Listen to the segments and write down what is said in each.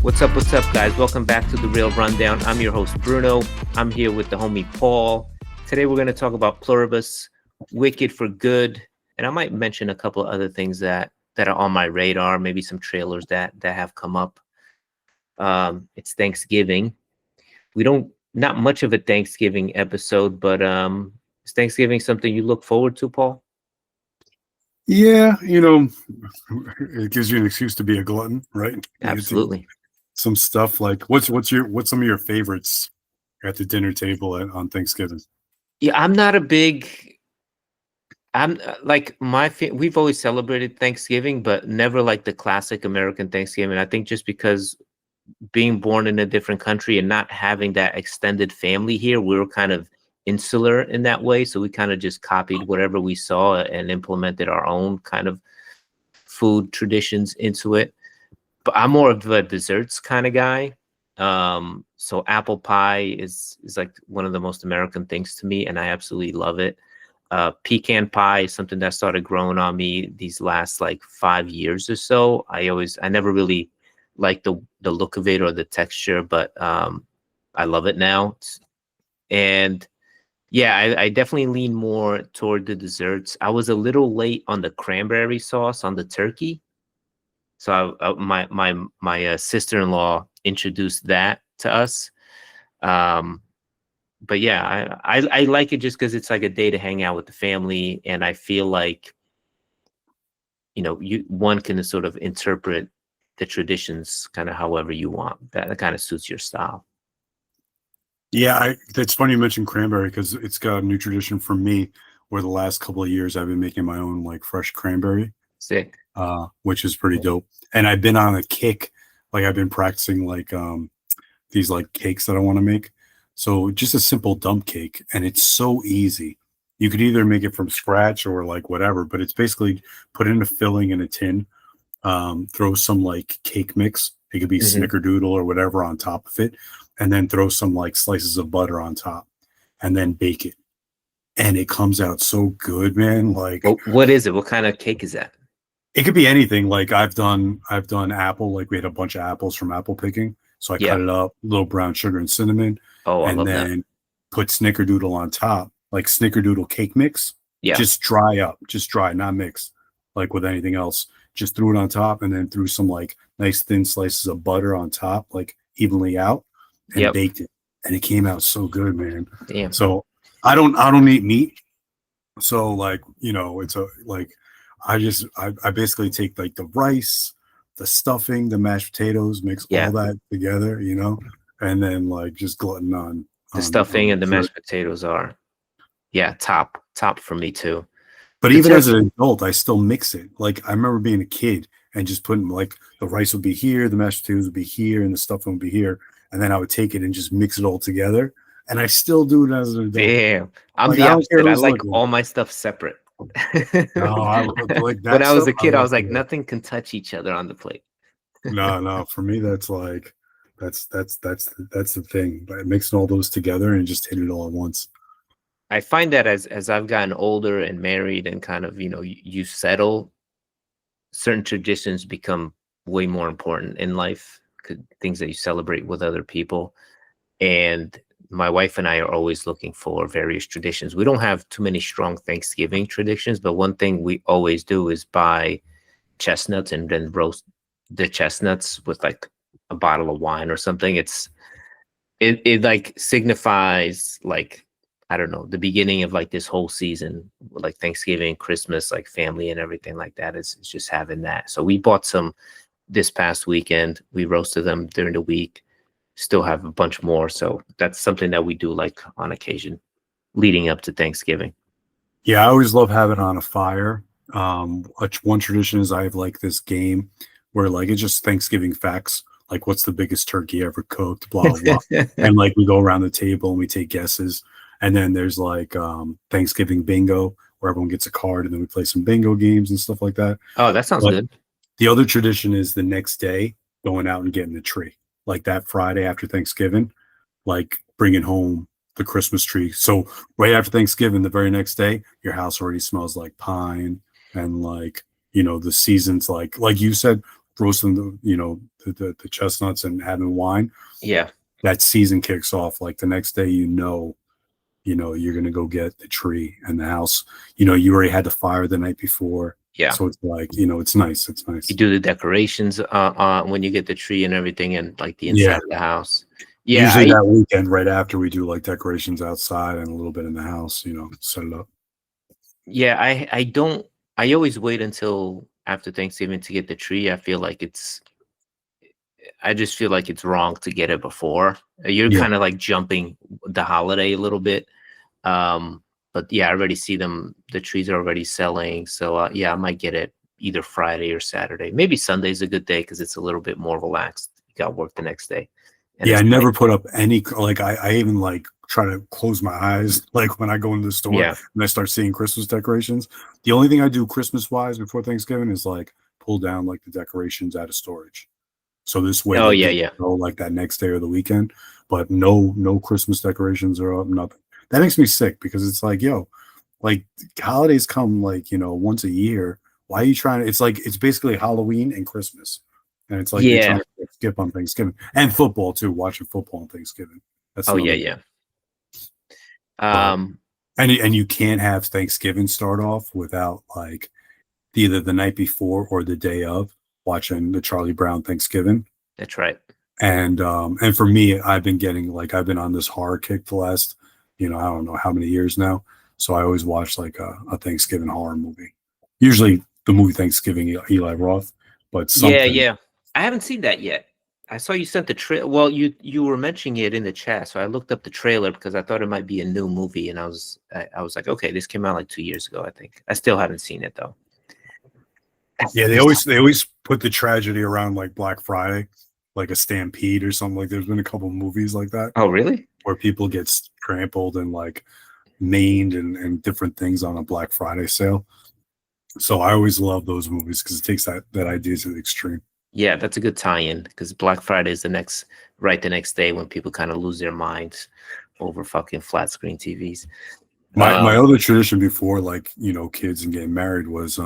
What's up, guys? Welcome back to The Real Rundown. I'm your host, Bruno. I'm here with the homie Paul. Today, we're going to talk about Pluribus, Wicked for Good. And I might mention a couple of other things that are on my radar, maybe some trailers that have come up. It's Thanksgiving. Not much of a Thanksgiving episode, but is Thanksgiving something you look forward to, Paul? Yeah, it gives you an excuse to be a glutton, right? Absolutely. Some stuff like what's some of your favorites at the dinner table on Thanksgiving? Yeah, I'm like we've always celebrated Thanksgiving, but never like the classic American Thanksgiving. I think just because being born in a different country and not having that extended family here, we were kind of insular in that way. So we kind of just copied whatever we saw and implemented our own kind of food traditions into it. But I'm more of a desserts kind of guy. So apple pie is like one of the most American things to me, and I absolutely love it. Pecan pie is something that started growing on me these last like 5 years or so. I never really liked the look of it or the texture, but I love it now. And yeah, I definitely lean more toward the desserts. I was a little late on the cranberry sauce on the turkey. So my sister-in-law introduced that to us. But yeah, I like it just because it's like a day to hang out with the family, and I feel like one can sort of interpret the traditions kind of however you want. That kind of suits your style. Yeah, that's funny you mentioned cranberry because it's got a new tradition for me where the last couple of years I've been making my own like fresh cranberry. Sick. Which is pretty dope. And I've been on a kick, like I've been practicing like these like cakes that I want to make. So just a simple dump cake, and it's so easy. You could either make it from scratch or like whatever, but it's basically put in a filling in a tin, throw some like cake mix. It could be snickerdoodle or whatever on top of it, and then throw some like slices of butter on top, and then bake it. And it comes out so good, man. Like, what is it? What kind of cake is that? It could be anything. Like I've done apple. Like we had a bunch of apples from apple picking, so I cut it up, little brown sugar and cinnamon, and then put snickerdoodle on top, like snickerdoodle cake mix. Yeah, just dry, not mix, like with anything else. Just threw it on top, and then threw some like nice thin slices of butter on top, like evenly out, and baked it. And it came out so good, man. Damn. So I don't eat meat, so like it's a like. I basically take like the rice, the stuffing, the mashed potatoes, mix all that together, and then like just glutton on the stuffing and the mashed potatoes are, top for me too. But even as an adult, I still mix it. Like I remember being a kid and just putting like the rice would be here, the mashed potatoes would be here, and the stuffing would be here, and then I would take it and just mix it all together. And I still do it as an adult. Damn, I'm the opposite. I like all my stuff separate. No, like that. When I was a kid, I was like, nothing can touch each other on the plate. No. For me, that's like that's the thing. But mixing all those together and just hit it all at once. I find that as I've gotten older and married and kind of you settle, certain traditions become way more important in life. Things that you celebrate with other people, and my wife and I are always looking for various traditions. We don't have too many strong Thanksgiving traditions, but one thing we always do is buy chestnuts and then roast the chestnuts with like a bottle of wine or something. It like signifies like, I don't know, the beginning of like this whole season, like Thanksgiving, Christmas, like family and everything like that. It's just having that. So we bought some this past weekend. We roasted them during the week. Still have a bunch more, so that's something that we do like on occasion leading up to Thanksgiving. Yeah, I always love having it on a fire. One tradition is I have like this game where like it's just Thanksgiving facts, like what's the biggest turkey ever cooked, blah blah, and like we go around the table and we take guesses, and then there's like Thanksgiving bingo where everyone gets a card and then we play some bingo games and stuff like that. Oh, that sounds good. The other tradition is the next day going out and getting the tree. Like that Friday after Thanksgiving, like bringing home the Christmas tree. So right after Thanksgiving, the very next day, your house already smells like pine and like, the seasons, like you said, roasting the chestnuts and having wine. Yeah. That season kicks off. Like the next day, you're going to go get the tree and the house. You already had the fire the night before. Yeah. So it's like, it's nice. It's nice. You do the decorations when you get the tree and everything, and like the inside of the house. Yeah. Usually that weekend right after we do like decorations outside and a little bit in the house, set it up. Yeah. I always wait until after Thanksgiving to get the tree. I just feel like it's wrong to get it before. You're kind of like jumping the holiday a little bit. But yeah, I already see them. The trees are already selling. So I might get it either Friday or Saturday. Maybe Sunday's a good day because it's a little bit more relaxed. You got work the next day. I never put up any, like I even like try to close my eyes like when I go into the store and I start seeing Christmas decorations. The only thing I do Christmas wise before Thanksgiving is like pull down like the decorations out of storage. So this way, like that next day or the weekend, but no Christmas decorations are up, nothing. That makes me sick because it's like, like holidays come like, once a year. Why are you trying to, it's basically Halloween and Christmas. And it's like, you're trying to skip on Thanksgiving and football too, watching football on Thanksgiving. That's And you can't have Thanksgiving start off without like either the night before or the day of watching the Charlie Brown Thanksgiving. That's right. And for me, I've been on this horror kick the last, I don't know how many years now. So I always watch like a Thanksgiving horror movie. Usually the movie Thanksgiving, Eli Roth, but something. Yeah. I haven't seen that yet. I saw you sent the trailer. Well, you were mentioning it in the chat, so I looked up the trailer because I thought it might be a new movie, and I was like, okay, this came out like 2 years ago, I think. I still haven't seen it though. Yeah, they always put the tragedy around like Black Friday, like a stampede or something. Like there's been a couple of movies like that. Oh, really? Where people get trampled and like maimed and different things on a Black Friday sale. So I always love those movies because it takes that idea to the extreme. Yeah, that's a good tie-in because Black Friday is the next day when people kind of lose their minds over fucking flat screen TVs. My other tradition before like, kids and getting married was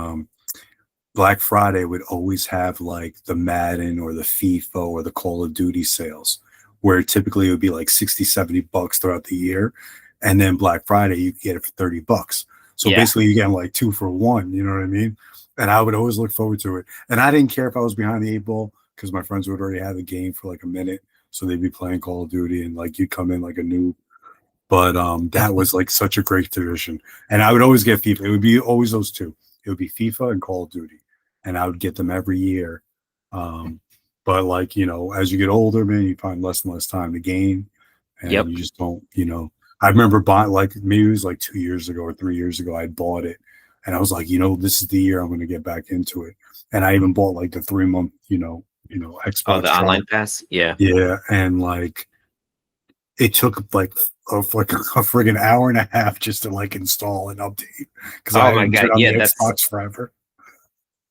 Black Friday would always have like the Madden or the FIFA or the Call of Duty sales where typically it would be like $60-$70 throughout the year. And then Black Friday, you get it for $30. So basically you get like 2 for 1, you know what I mean? And I would always look forward to it. And I didn't care if I was behind the 8 ball because my friends would already have the game for like a minute. So they'd be playing Call of Duty and like you'd come in like a noob. But that was like such a great tradition. And I would always get FIFA. It would be always those two. It would be FIFA and Call of Duty. And I would get them every year. But like, as you get older, man, you find less and less time to game. And you just don't, I remember buying like maybe it was like 2 years ago or 3 years ago, I bought it. And I was like, this is the year I'm going to get back into it. And I even bought like the 3-month, Xbox. Oh, the online pass? Yeah. Yeah. And like, it took like a friggin' hour and a half just to like install and update. Because my God. Yeah. That's Xbox forever.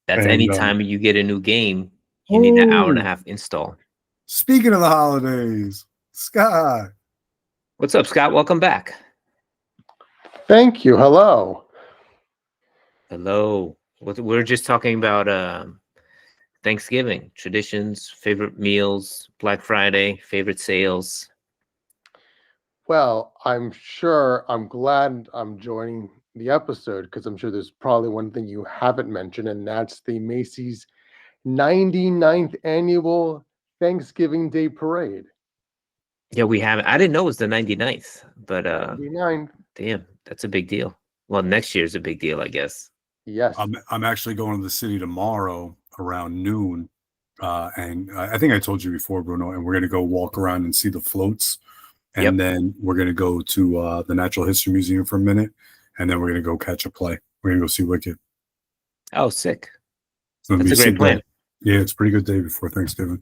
That's anytime you get a new game, you need an hour and a half install. Speaking of the holidays, Scott. What's up, Scott? Welcome back. Thank you. Hello. We're just talking about Thanksgiving traditions, favorite meals, Black Friday, favorite sales. Well, I'm glad I'm joining the episode because I'm sure there's probably one thing you haven't mentioned, and that's the Macy's 99th annual Thanksgiving Day Parade. Yeah, we haven't. I didn't know it was the 99th, but 99. Damn, that's a big deal. Well, next year's a big deal, I guess. Yes. I'm actually going to the city tomorrow around noon. And I think I told you before, Bruno, and we're going to go walk around and see the floats. And then we're going to go to the Natural History Museum for a minute. And then we're going to go catch a play. We're going to go see Wicked. Oh, sick. That's a great plan. Yeah, it's a pretty good day before Thanksgiving.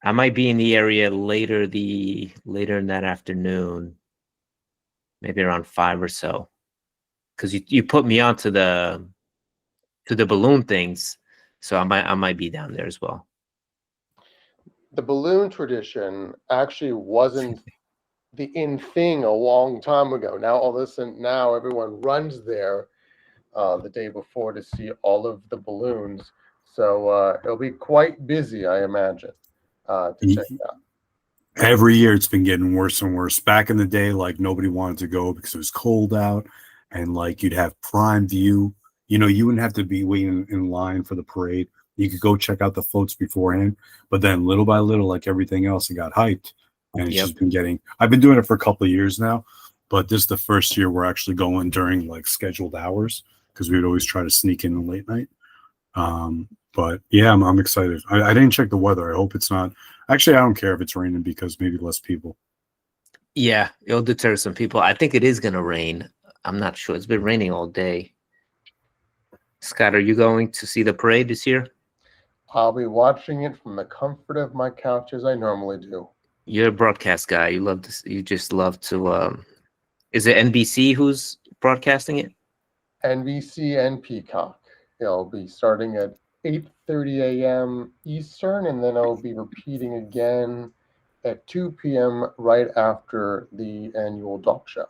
I might be in the area later in that afternoon, maybe around 5 or so. Because you put me on to the balloon things, so I might be down there as well. The balloon tradition actually wasn't the in thing a long time ago. Now all of a sudden, everyone runs there the day before to see all of the balloons. So it'll be quite busy, I imagine, to check it out. Every year it's been getting worse and worse. Back in the day, like nobody wanted to go because it was cold out, and like you'd have prime view. You know, you wouldn't have to be waiting in line for the parade. You could go check out the floats beforehand. But then little by little, like everything else, it got hyped. And it's just been getting, I've been doing it for a couple of years now, but this is the first year we're actually going during like scheduled hours because we would always try to sneak in late night. But yeah, I'm excited. I didn't check the weather. I hope it's not. Actually, I don't care if it's raining because maybe less people. Yeah, it'll deter some people. I think it is going to rain. I'm not sure. It's been raining all day. Scott, are you going to see the parade this year? I'll be watching it from the comfort of my couch as I normally do. You're a broadcast guy. You love to. You just love to. Is it NBC who's broadcasting it? NBC and Peacock. It'll be starting at 8:30 a.m. Eastern, and then I'll be repeating again at 2 p.m. right after the annual dog show.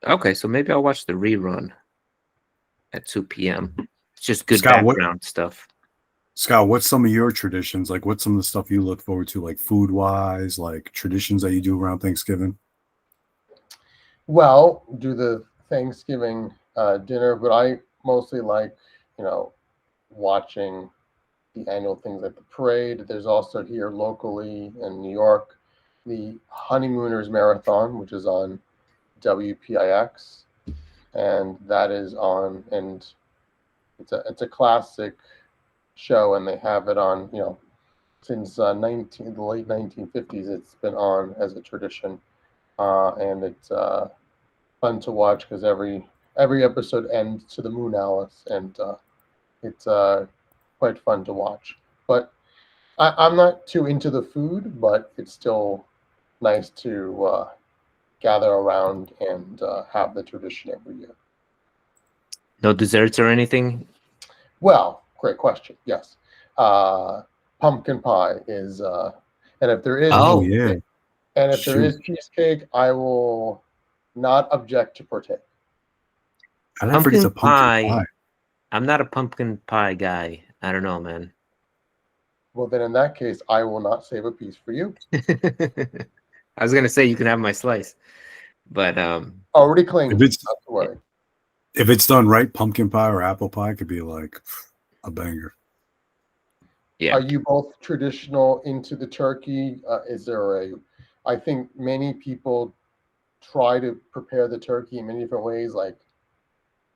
Okay, so maybe I'll watch the rerun at 2 p.m. It's just good Scott, background stuff. Scott, what's some of your traditions? Like, what's some of the stuff you look forward to, like food-wise, like traditions that you do around Thanksgiving? Well, do the Thanksgiving dinner, but I mostly like, watching the annual things like the parade. There's also here locally in New York, the Honeymooners Marathon, which is on WPIX, and that is on, and it's a classic show, and they have it on, since the late 1950s. It's been on as a tradition, and it's fun to watch because every episode ends to the Moon Alice, and it's quite fun to watch. But I'm not too into the food, but it's still nice to gather around and have the tradition every year. No desserts or anything? Well, great question. Yes. Pumpkin pie is, and if there is, yeah. And if there is cheesecake, I will not object to partake. I don't forget the pumpkin pie. I'm not a pumpkin pie guy. I don't know, man. Well, then in that case, I will not save a piece for you. I was gonna say you can have my slice, but already claimed. If it's done right, pumpkin pie or apple pie could be like a banger. Yeah. Are you both traditional into the turkey? Is there I think many people try to prepare the turkey in many different ways, like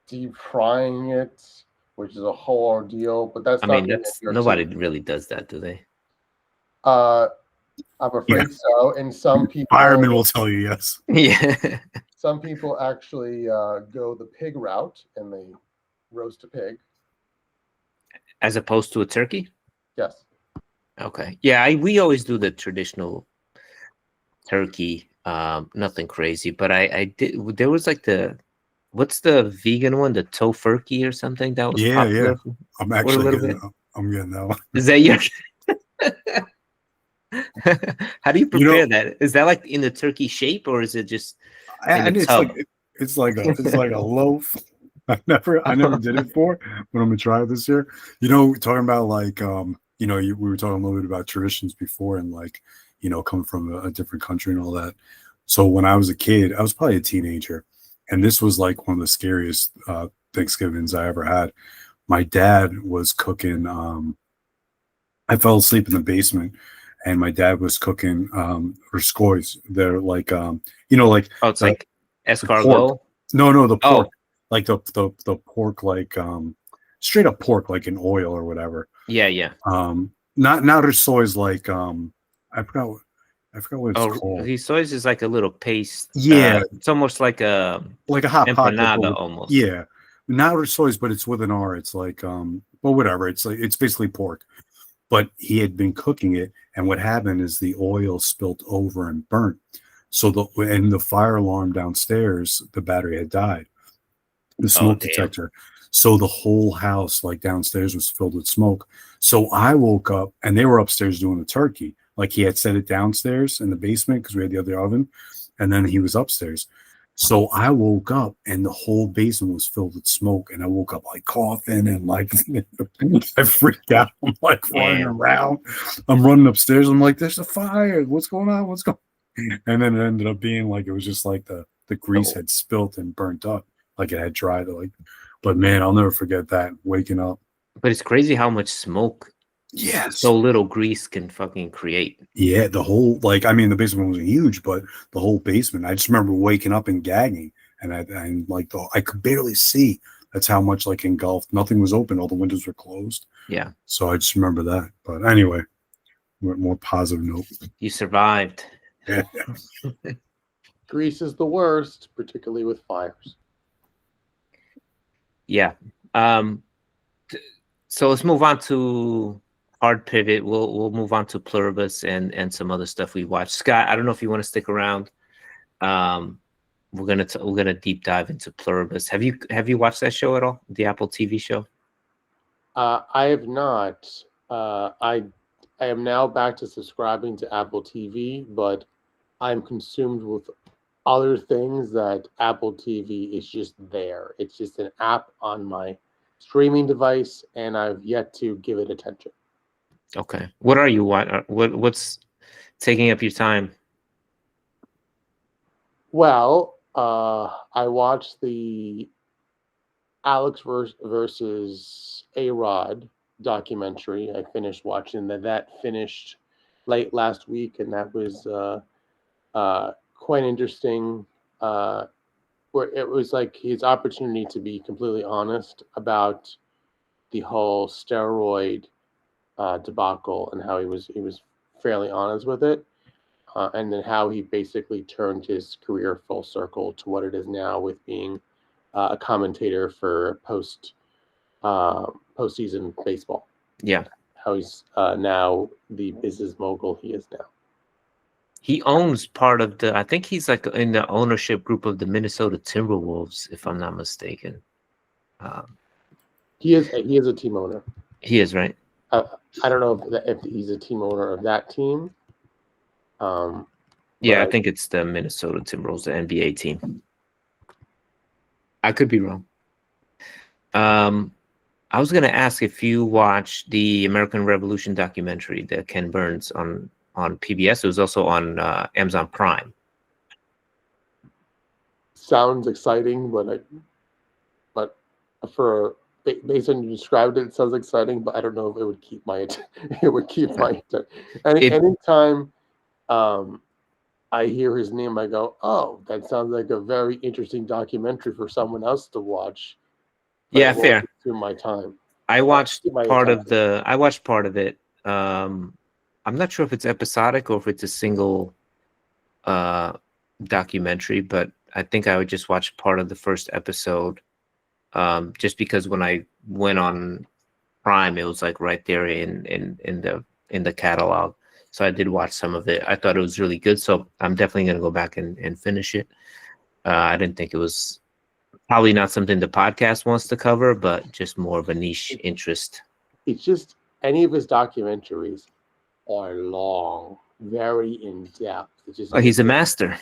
deep frying it, which is a whole ordeal. But that's nobody really does that, do they? I'm afraid so. And some people, firemen will tell you yes. Yeah. Some people actually go the pig route and they roast a pig, as opposed to a turkey. Yes. Okay. Yeah, we always do the traditional turkey. Nothing crazy, but I did. There was like what's the vegan one? The tofurkey or something that was popular. Yeah. I'm actually getting that one. Is that your? How do you prepare that? Is that like in the turkey shape, or is it just? It's like a loaf. I never did it before, but I'm gonna try it this year. Talking about like we were talking a little bit about traditions before, and like coming from a different country and all that. So when I was a kid, I was probably a teenager, and this was like one of the scariest Thanksgivings I ever had. My dad was cooking. I fell asleep in the basement, and my dad was cooking riscois. They're like like it's like escargot. No, the pork, like the pork, like straight up pork, like in oil or whatever. Yeah. Not riscois like I forgot what it's called. Riscois is like a little paste. Yeah, it's almost like a hot empanada pocket, almost. Yeah, not riscois, but it's with an R. It's like well, whatever. It's like it's basically pork. But he had been cooking it, and what happened is the oil spilt over and burnt. So the fire alarm downstairs, the battery had died, the smoke detector. So the whole house, like downstairs, was filled with smoke. So I woke up, and they were upstairs doing the turkey. Like he had set it downstairs in the basement because we had the other oven, and then he was upstairs. So I woke up and the whole basement was filled with smoke, and I woke up like coughing and like I freaked out. I'm like running Damn. around. I'm running upstairs. I'm like, "There's a fire! What's going on? What's going?" And then it ended up being like it was just like the grease had spilt and burnt up, like it had dried. Like, but man, I'll never forget that waking up. But it's crazy how much smoke Yes. so little grease can fucking create. Yeah, the whole like I mean the basement wasn't huge, but the whole basement. I just remember waking up and gagging, and like I could barely see. That's how much like engulfed. Nothing was open. All the windows were closed. Yeah. So I just remember that. But anyway, more positive note. You survived. Yeah. Grease is the worst, particularly with fires. Yeah. So let's move on to hard pivot. We'll move on to Pluribus and some other stuff we watched. Scott, I don't know if you want to stick around. We're gonna deep dive into Pluribus. Have you watched that show at all? The Apple TV show? I have not. I am now back to subscribing to Apple TV, but I'm consumed with other things that Apple TV is just there. It's just an app on my streaming device, and I've yet to give it attention. Okay. What are you what's taking up your time? Well, I watched the Alex versus A-Rod documentary. I finished watching that. That finished late last week, and that was quite interesting. Where it was like his opportunity to be completely honest about the whole steroid debacle and how he was fairly honest with it, and then how he basically turned his career full circle to what it is now with being a commentator for postseason baseball. Yeah. How he's now the business mogul he is now. He owns part of I think he's like in the ownership group of the Minnesota Timberwolves, if I'm not mistaken. He is a team owner. He is, right? I don't know if he's a team owner of that team. Yeah, I think it's the Minnesota Timberwolves, the NBA team. I could be wrong. I was gonna ask if you watched the American Revolution documentary, the Ken Burns on PBS. It was also on Amazon Prime. Sounds exciting, but for based on you described it, it sounds exciting. But I don't know if it would keep my attention. Anytime I hear his name, I go, "Oh, that sounds like a very interesting documentary for someone else to watch." But Yeah, fair. To my time, I watched part of it. I'm not sure if it's episodic or if it's a single documentary, but I think I would just watch part of the first episode, just because when I went on Prime, it was like right there in the catalog. So I did watch some of it. I thought it was really good, so I'm definitely gonna go back and finish it. I didn't think it was probably not something the podcast wants to cover, but just more of a niche interest. It's just any of his documentaries are long, very in depth. It's just He's a master.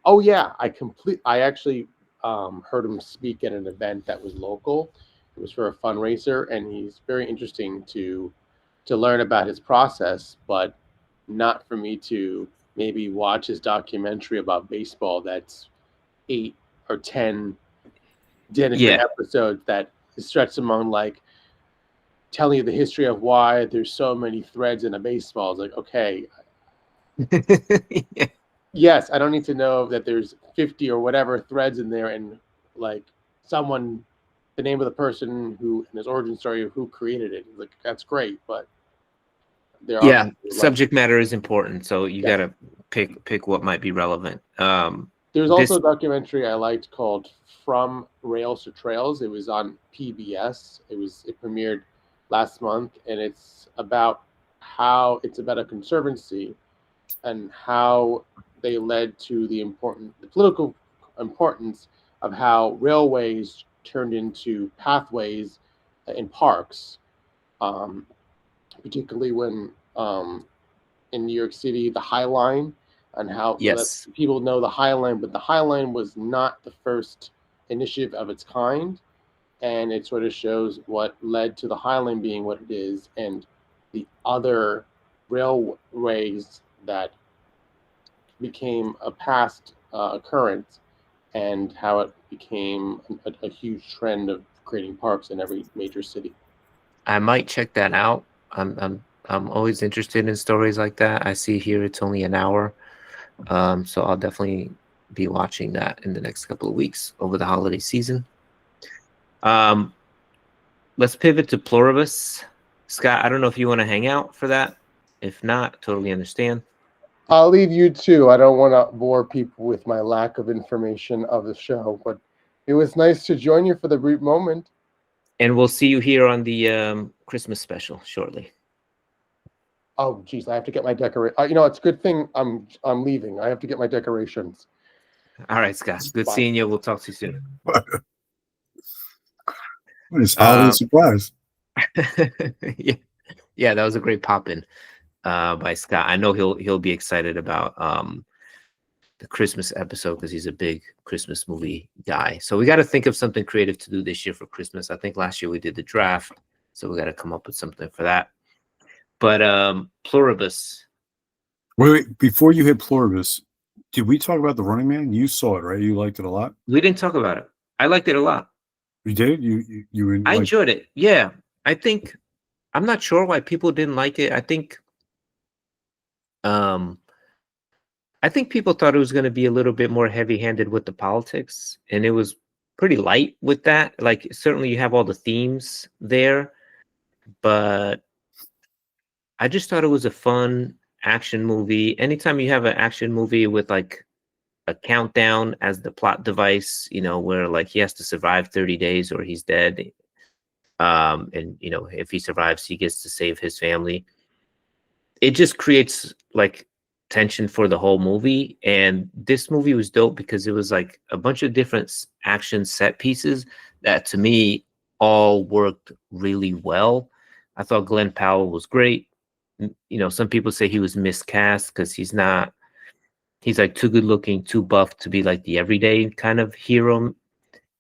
Oh yeah, I actually heard him speak at an event that was local. It was for a fundraiser, and he's very interesting to learn about his process, but not for me to maybe watch his documentary about baseball that's 8 or 10 different episodes that stretch among like telling you the history of why there's so many threads in a baseball. It's like, okay, yes, I don't need to know that there's 50 or whatever threads in there and like the name of the person who and his origin story of who created it. Like that's great, but subject matter is important, so you gotta pick what might be relevant. There's also a documentary I liked called From Rails to Trails. It was on PBS. It premiered last month, and it's about a conservancy and how they led to the political importance of how railways turned into pathways in parks, particularly when in New York City, the High Line and how so that Yes. people know the High Line, but the High Line was not the first initiative of its kind, and it sort of shows what led to the High Line being what it is, and the other railways that became a past occurrence, and how it became a huge trend of creating parks in every major city. I might check that out. I'm always interested in stories like that. I see here it's only an hour. So I'll definitely be watching that in the next couple of weeks over the holiday season. Let's pivot to Pluribus. Scott, I don't know if you want to hang out for that. If not, totally understand. I'll leave you too. I don't want to bore people with my lack of information of the show, but it was nice to join you for the brief moment. And we'll see you here on the Christmas special shortly. Oh, geez, I have to get my decoration. You know, it's a good thing I'm leaving. I have to get my decorations. All right, Scott. Good Bye. seeing you. We'll talk to you soon. Nice holiday surprise. Yeah, that was a great pop-in by Scott. I know he'll be excited about the Christmas episode because he's a big Christmas movie guy. So we got to think of something creative to do this year for Christmas. I think last year we did the draft, so we got to come up with something for that. But Pluribus. Wait, before you hit Pluribus, did we talk about The Running Man? You saw it, right? You liked it a lot? We didn't talk about it. I liked it a lot. You did? You I enjoyed it. Yeah. I'm not sure why people didn't like it. I think people thought it was going to be a little bit more heavy-handed with the politics, and it was pretty light with that. Like, certainly you have all the themes there, but I just thought it was a fun action movie. Anytime you have an action movie with like a countdown as the plot device, where like he has to survive 30 days or he's dead. And if he survives, he gets to save his family. It just creates like tension for the whole movie. And this movie was dope because it was like a bunch of different action set pieces that to me all worked really well. I thought Glen Powell was great. Some people say he was miscast because he's like too good looking, too buff to be like the everyday kind of hero.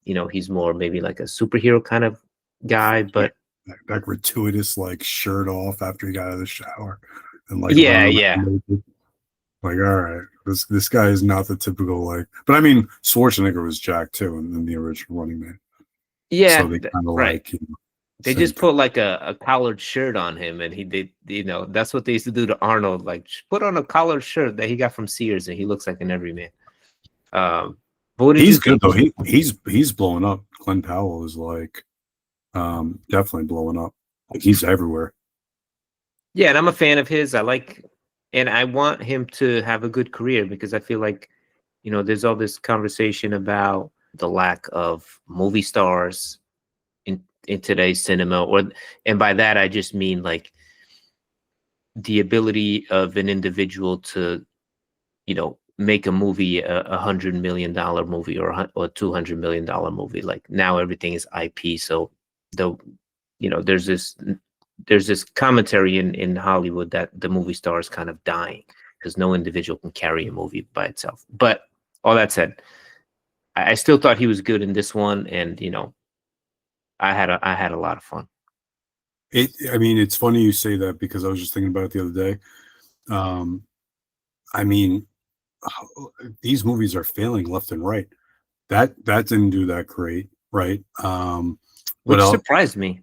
He's more maybe like a superhero kind of guy, but that gratuitous like shirt off after he got out of the shower and like yeah. Like, all right, this guy is not the typical like. But I mean, Schwarzenegger was Jack too in the original Running Man. Yeah, so they kind of right. like they just put like a collared shirt on him, and he did. That's what they used to do to Arnold. Like, put on a collared shirt that he got from Sears, and he looks like an everyman. But what he's good though. He's blowing up. Glen Powell is like definitely blowing up. Like he's everywhere. Yeah, and I'm a fan of his. And I want him to have a good career because I feel like, there's all this conversation about the lack of movie stars in today's cinema, and by that I just mean like the ability of an individual to, make a movie $100 million movie or $200 million movie. Like now everything is IP, so there's this commentary in Hollywood that the movie star is kind of dying because no individual can carry a movie by itself. But all that said, I still thought he was good in this one, and I had a lot of fun. I mean, it's funny you say that because I was just thinking about it the other day. I mean, these movies are failing left and right. That didn't do that great, right? Which surprised me.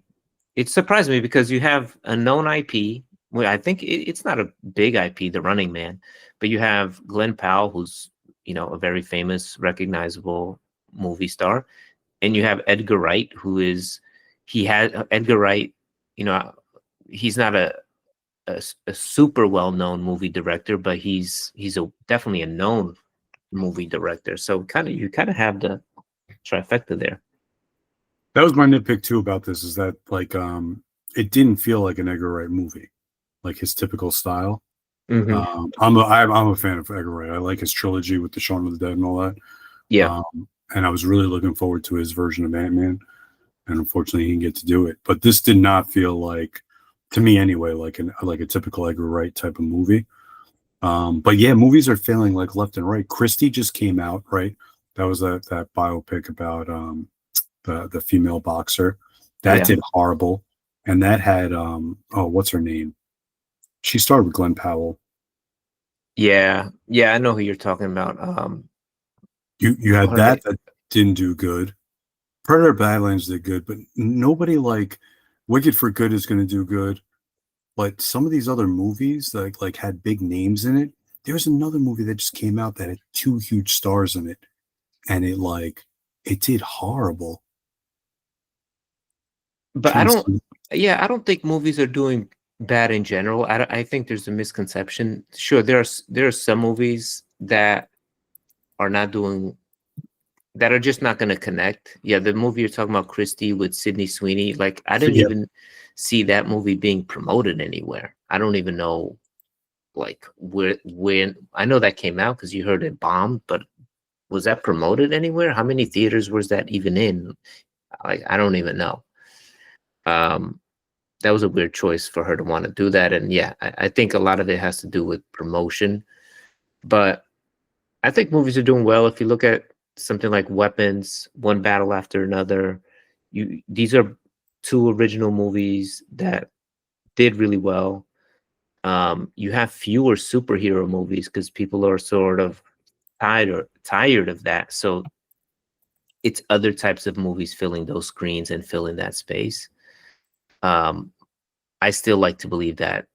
It surprised me because you have a known IP. Well, I think it's not a big IP, The Running Man, but you have Glen Powell, who's a very famous, recognizable movie star, and you have Edgar Wright, Edgar Wright. He's not a super well-known movie director, but he's definitely a known movie director. So you kind of have the trifecta there. That was my nitpick too about this, is that like it didn't feel like an Edgar Wright movie, like his typical style. Mm-hmm. I'm a fan of Edgar Wright. I like his trilogy with the Shaun of the Dead and all that. Yeah. And I was really looking forward to his version of Ant-Man, and unfortunately he didn't get to do it. But this did not feel like, to me anyway, like a typical Edgar Wright type of movie. But yeah, movies are failing like left and right. Christie just came out, right? That was that biopic about the female boxer. That Yeah. did horrible. And that had what's her name? She starred with Glen Powell. Yeah. I know who you're talking about. You had her name- that didn't do good. Predator Badlands did good, but nobody like Wicked for Good is going to do good. But some of these other movies that like had big names in it, there's another movie that just came out that had 2 huge stars in it, and it did horrible. But Trying to see. I don't think movies are doing bad in general. I think there's a misconception. Sure, there are some movies that are not doing, that are just not going to connect. Yeah, the movie you're talking about, Christie with Sydney Sweeney, like I didn't Yeah. even see that movie being promoted anywhere. I don't even know like when I know that came out because you heard it bombed, but was that promoted anywhere? How many theaters was that even in? Like I don't even know. That was a weird choice for her to want to do that. And yeah, I think a lot of it has to do with promotion. But I think movies are doing well. If you look at something like Weapons, One Battle After Another, these are 2 original movies that did really well. You have fewer superhero movies because people are sort of tired of that. So it's other types of movies filling those screens and filling that space. I still like to believe that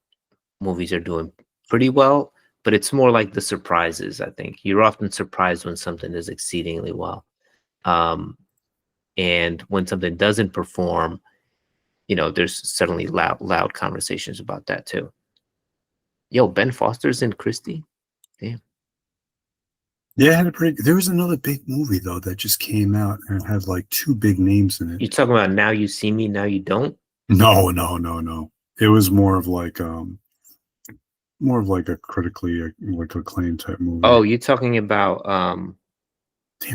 movies are doing pretty well, but it's more like the surprises. I think you're often surprised when something is exceedingly well. And when something doesn't perform, there's certainly loud conversations about that too. Yo, Ben Foster's in Christie. Damn. Yeah, there was another big movie though that just came out and had like 2 big names in it. You talking about Now You See Me, Now You Don't? No. It was more of like a critically like acclaimed type movie. Oh, you're talking about Damn,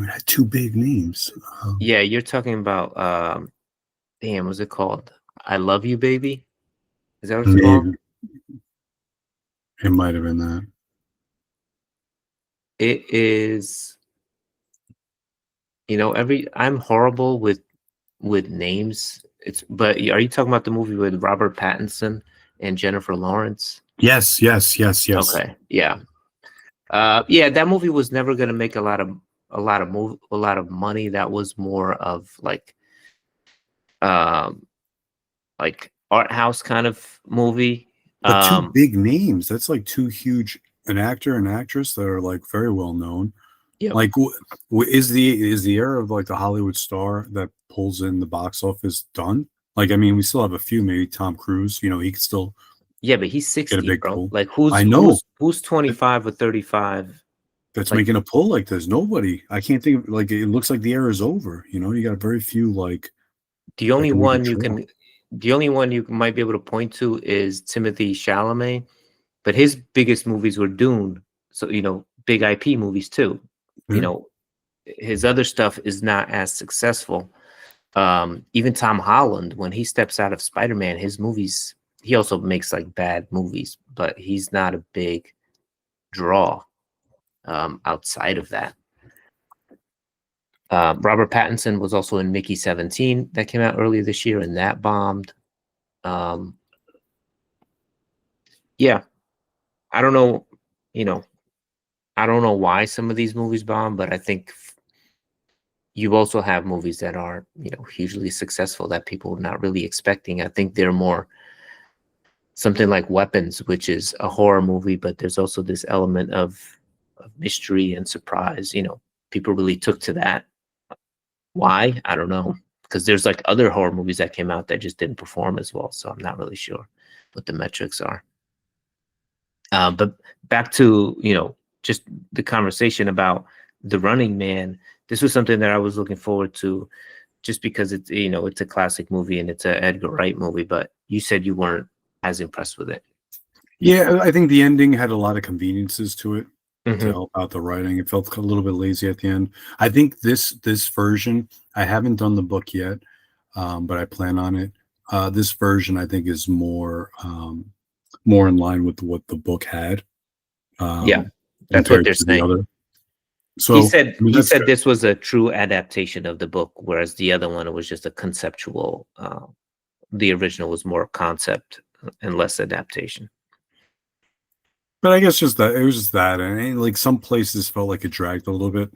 it had 2 big names. yeah, you're talking about damn, what's it called? I Love You, Baby? Is that what it's called? Maybe it might have been that. It is, I'm horrible with names. But are you talking about the movie with Robert Pattinson and Jennifer Lawrence? Yes. Okay, yeah. Yeah, that movie was never going to make a lot of money. That was more of like art house kind of movie. But 2 big names. That's like 2 huge, an actor and actress that are like very well known. Yep. Like, is the era of like the Hollywood star that pulls in the box office done? Like, I mean, we still have a few. Maybe Tom Cruise. He could still. Yeah, but he's 60, big bro. pull. Like, I know. who's 25 or 35? That's like, making a pull like this. Nobody. I can't think of, like, it looks like the era is over. You got very few like. The only that one you might be able to point to is Timothy Chalamet, but his biggest movies were Dune. So, big IP movies too. Yeah. His other stuff is not as successful. Even Tom Holland, when he steps out of Spider-Man, his movies, he also makes like bad movies, but he's not a big draw outside of that. Robert Pattinson was also in Mickey 17 that came out earlier this year, and that bombed. Yeah, I don't know, I don't know why some of these movies bomb, but I think you also have movies that are, hugely successful that people are not really expecting. I think they're more something like Weapons, which is a horror movie, but there's also this element of mystery and surprise. People really took to that. Why? I don't know. Because there's like other horror movies that came out that just didn't perform as well. So I'm not really sure what the metrics are. But back to, just the conversation about The Running Man. This was something that I was looking forward to just because it's, it's a classic movie and it's an Edgar Wright movie, but you said you weren't as impressed with it. Yeah, I think the ending had a lot of conveniences to it. Mhm. To help out the writing. It felt a little bit lazy at the end. I think this version, I haven't done the book yet, but I plan on it. This version I think is more in line with what the book had. Yeah, that's what compared they're to the saying. other. So He said I mean, he that's said good. this was a true adaptation of the book, whereas the other one was just a conceptual. The original was more concept and less adaptation. But I guess just that it was just that, and like some places felt like it dragged a little bit.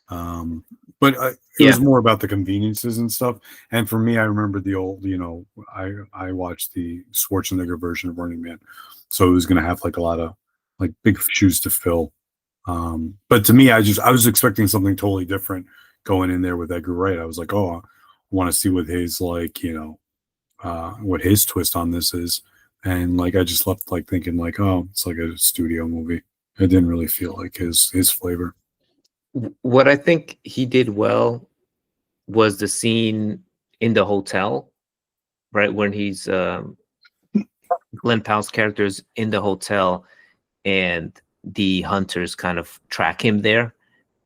Um, but it was Yeah, more about the conveniences and stuff. And for me, I remember the old, I watched the Schwarzenegger version of Running Man, so it was going to have like a lot of like big shoes to fill. But to me, I was expecting something totally different going in there with Edgar Wright. I was like, oh, I want to see what his what his twist on this is. And like I just left like thinking like, oh, it's like a studio movie. It didn't really feel like his flavor. what I think he did well was the scene in the hotel, right when he's Glen Powell's character's in the hotel, and the hunters kind of track him there,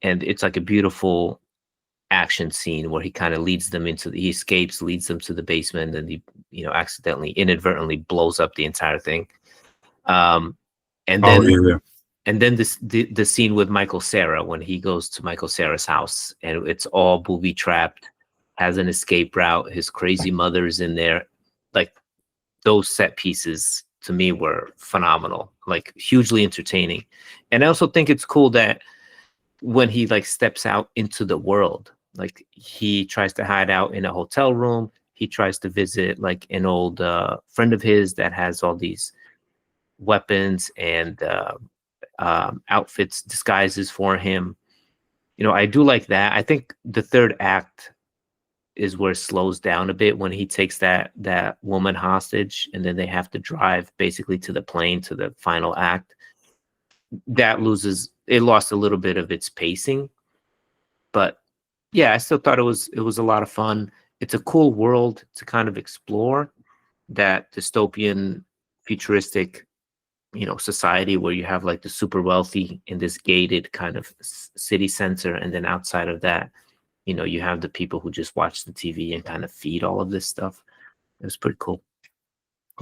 and it's like a beautiful action scene where he kind of leads them he escapes, leads them to the basement, and he accidentally, inadvertently blows up the entire thing. Um, and Oh then yeah, yeah. and then the scene with Michael Cera when he goes to Michael Cera's house and it's all booby trapped, has an escape route. His crazy mother's in there. Like those set pieces to me were phenomenal, like hugely entertaining. And I also think it's cool that when he like steps out into the world, like he tries to hide out in a hotel room. He tries to visit like an old friend of his that has all these weapons and outfits, disguises for him. I do like that. I think the third act is where it slows down a bit when he takes that woman hostage, and then they have to drive basically to the plane to the final act. It lost a little bit of its pacing, but yeah, I still thought it was a lot of fun. It's a cool world to kind of explore, that dystopian, futuristic society where you have like the super wealthy in this gated kind of city center, and then outside of that, you have the people who just watch the TV and kind of feed all of this stuff. It was pretty cool.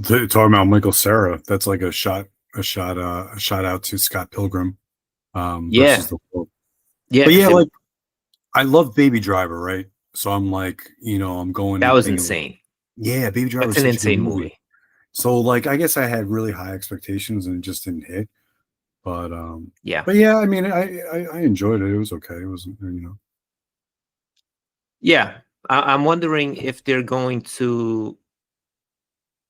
Talking about Michael Cera, that's like a shout out to Scott Pilgrim Yeah, versus the world. yeah, But yeah, because like I love Baby Driver, right? So I'm like, I'm going that and was thinking, insane. yeah, Baby Driver That's is an such a good insane movie. movie. So like, I guess I had really high expectations and it just didn't hit. But Yeah, yeah, I mean, I enjoyed it. It was okay. It was yeah. I'm wondering if they're going to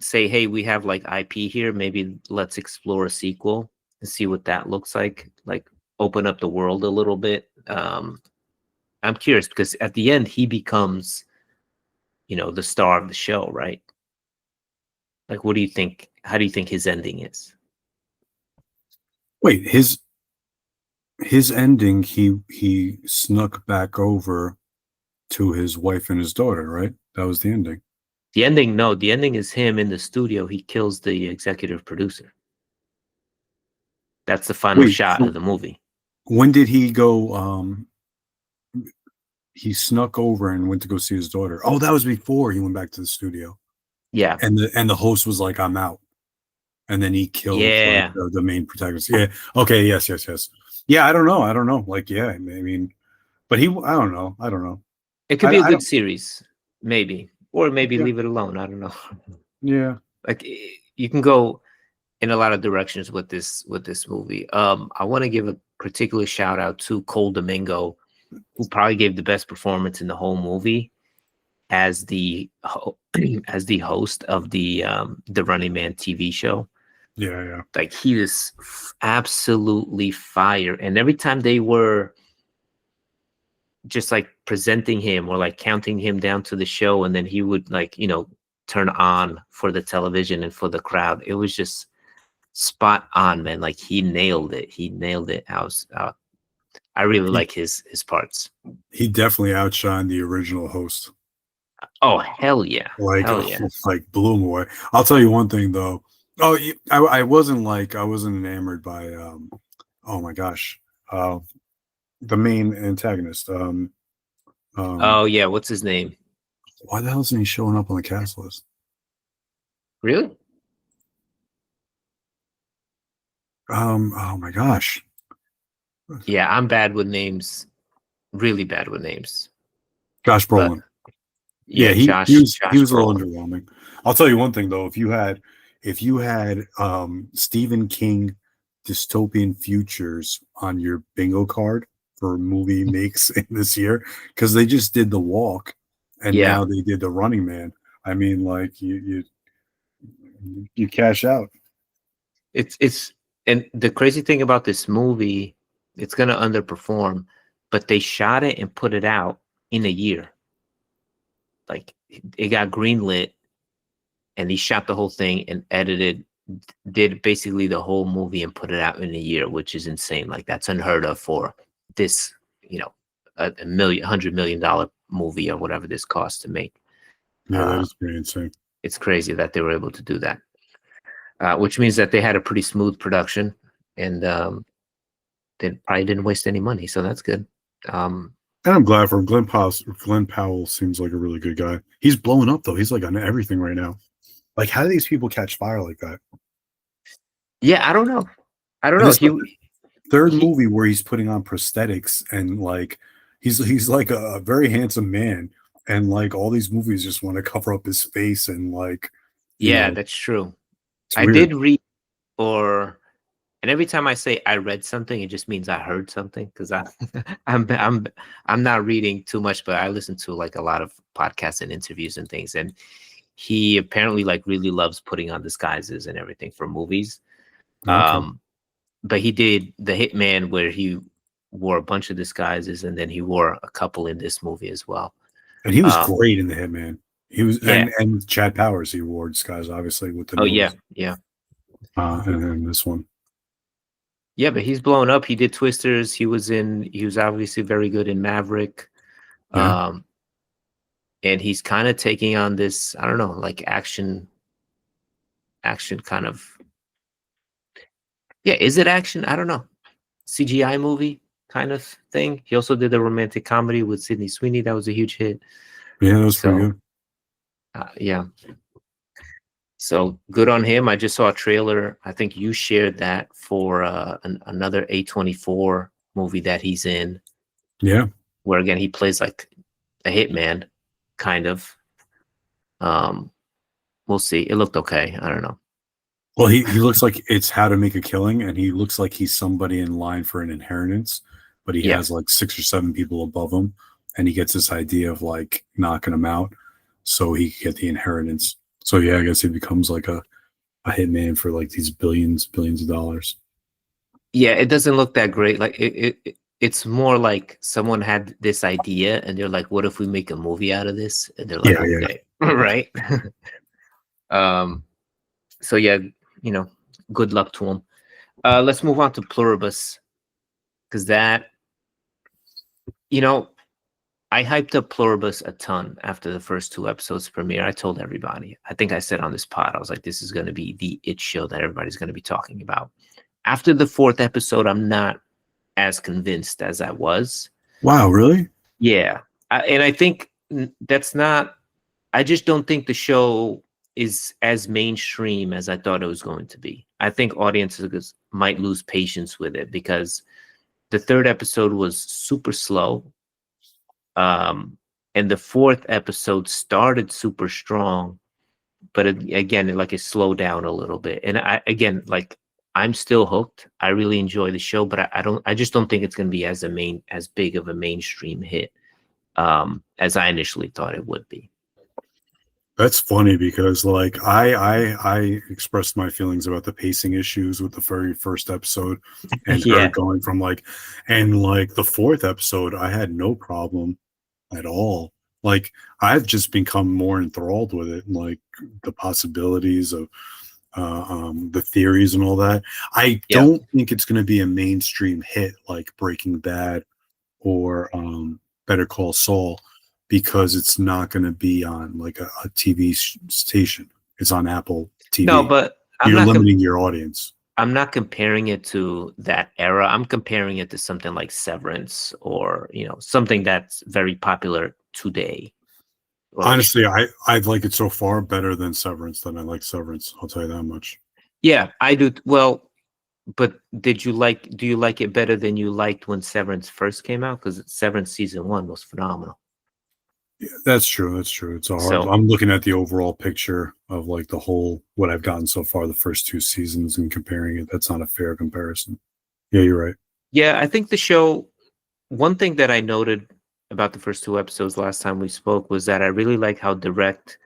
say, hey, we have like IP here, maybe let's explore a sequel and see what that looks like open up the world a little bit. I'm curious because at the end he becomes the star of the show, right? Like, what do you think? How do you think his ending is? wait, his ending, he snuck back over to his wife and his daughter, right? That was the ending. The ending, no, the ending is him in the studio. He kills the executive producer. That's the final Wait, shot of so the movie. when did he go? He snuck over and went to go see his daughter. Oh, that was before he went back to the studio. Yeah, And the host was like, "I'm out," and then he killed like yeah. the main protagonist. Yeah. Okay. Yes. Yes. Yes. Yeah. I don't know. I don't know. Like, yeah. I mean, but he. I don't know. I don't know. It could be a I good don't. series, maybe, or maybe Yeah. leave it alone. I don't know. Yeah. Like you can go in a lot of directions with this movie. I want to give a particular shout out to Cole Domingo, who probably gave the best performance in the whole movie as as the host of the Running Man TV show. Yeah. Yeah. Like he was absolutely fire, and every time they were just like presenting him or like counting him down to the show, and then he would like turn on for the television and for the crowd, it was just spot on, man. Like he nailed it. I really He like his parts. he definitely outshined the original host. Oh hell yeah, Like, hell yeah. like blew him away. I'll tell you one thing though. Oh, I wasn't enamored by oh my gosh, the main antagonist. Oh yeah, what's his name? Why the hell isn't he showing up on the cast list? Really? Oh my gosh. Yeah, I'm bad with names, really bad with names. Josh But Brolin. yeah, He Josh was a little Brolin. underwhelming. I'll tell you one thing though, if you had Stephen King dystopian futures on your bingo card for movie makes in this year, because they just did The Walk and Yeah, now they did The Running Man. I mean, like you cash out. it's and the crazy thing about this movie, it's gonna underperform, but they shot it and put it out in a year. Like it got greenlit, and he shot the whole thing and did basically the whole movie and put it out in a year, which is insane. Like that's unheard of for this, you know, $100 million movie or whatever this cost to make. Yeah, that Uh, is pretty insane. it's crazy that they were able to do that, which means that they had a pretty smooth production, and they probably didn't waste any money. So that's good. And I'm glad for him. Glen Powell seems like a really good guy. He's blowing up though. He's like on everything right now. Like, how do these people catch fire like that? Yeah, I don't know. I don't And know. it's the third He movie where he's putting on prosthetics and like he's like a very handsome man, and like all these movies just want to cover up his face and like yeah, that's true. it's I weird. did read, or and every time I say I read something, it just means I heard something because I'm I'm I'm not reading too much, but I listen to like a lot of podcasts and interviews and things. And he apparently like really loves putting on disguises and everything for movies. Okay, But he did The Hitman where he wore a bunch of disguises, and then he wore a couple in this movie as well. and he was Um, great in The Hitman. He was yeah. and Chad Powers he wore disguise obviously with the Oh yeah, nose. yeah. And then this one. Yeah, but he's blown up. He did Twisters. He was obviously very good in Maverick. Yeah. Um, and he's kind of taking on this, I don't know, like action kind of. Yeah, is it action? I don't know. CGI movie kind of thing. He also did a romantic comedy with Sydney Sweeney. That was a huge hit. Yeah, that was pretty So, good. yeah. So good on him. I just saw a trailer. I think you shared that for another A24 movie that he's in, Yeah. where again he plays like a hitman, kind of. We'll see. It looked okay. I don't know. Well, he looks like it's How to Make a Killing, and he looks like he's somebody in line for an inheritance, but he Yeah. has like 6 or 7 people above him, and he gets this idea of like knocking them out so he can get the inheritance. So yeah, I guess he becomes like a hitman for like these billions of dollars. Yeah, it doesn't look that great. Like it's more like someone had this idea and they're like, what if we make a movie out of this? And they're like, Yeah, yeah. okay, right? So yeah, good luck to him. Let's move on to Pluribus, because that, I hyped up Pluribus a ton after the first 2 episodes premiere. I told everybody. I think I said on this pod, I was like, this is going to be the it show that everybody's going to be talking about. After the 4th episode, I'm not as convinced as I was. Wow, really? Yeah. And I think that's not, I just don't think the show is as mainstream as I thought it was going to be. I think audiences might lose patience with it because the 3rd episode was super slow. And the 4th episode started super strong, but it slowed down a little bit. And I'm still hooked. I really enjoy the show, but I just don't think it's going to be as big of a mainstream hit as I initially thought it would be. That's funny because like I expressed my feelings about the pacing issues with the very first episode and her Yeah. going from and the 4th episode I had no problem at all. Like I've just become more enthralled with it, like the possibilities of the theories and all that. I don't think it's going to be a mainstream hit like Breaking Bad or Better Call Saul, because it's not going to be on like a TV station. It's on Apple TV. No, but you're limiting your audience. I'm not comparing it to that era. I'm comparing it to something like Severance or, something that's very popular today. Honestly, I like it so far better than Severance than I like Severance. I'll tell you that much. Yeah, I do. Well, But do you like it better than you liked when Severance first came out? Because Severance season 1 was phenomenal. Yeah, that's true. That's true. It's a hard. So I'm looking at the overall picture of like the whole what I've gotten so far, the first 2 seasons, and comparing it. That's not a fair comparison. Yeah, you're right. yeah, I think the show. One thing that I noted about the first 2 episodes last time we spoke was that I really like how direct